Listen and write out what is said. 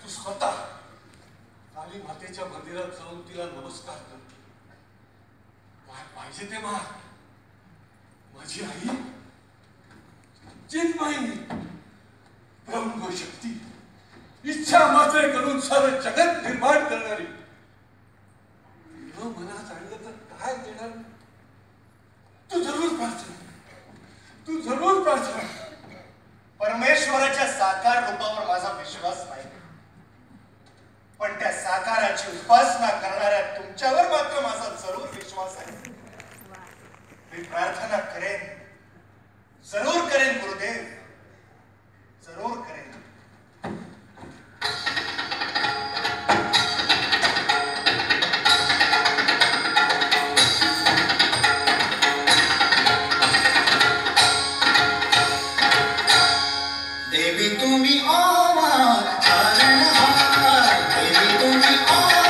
स्वतः काली मातेच्या मंदिरात जाऊन तिला नमस्कार कर. काय पाहिजे ते माग. माझी आई चिन्मयी ब्रह्मशक्ती इच्छा मात्र करून सारं जगत निर्माण करणारी. न मनात आणलं तर काय देणार. तू जरूर प्रार्थना. परमेश्वराच्या साकार रूपावर माझा विश्वास नाही, पण त्या साकाराची उपासना करणाऱ्या तुमच्यावर मात्र माझा जरूर विश्वास आहे. मी प्रार्थना करेन, जरूर करेन गुरुदेव, जरूर करेन. देवी तुम्ही आवा, देवी तुम्ही आवा.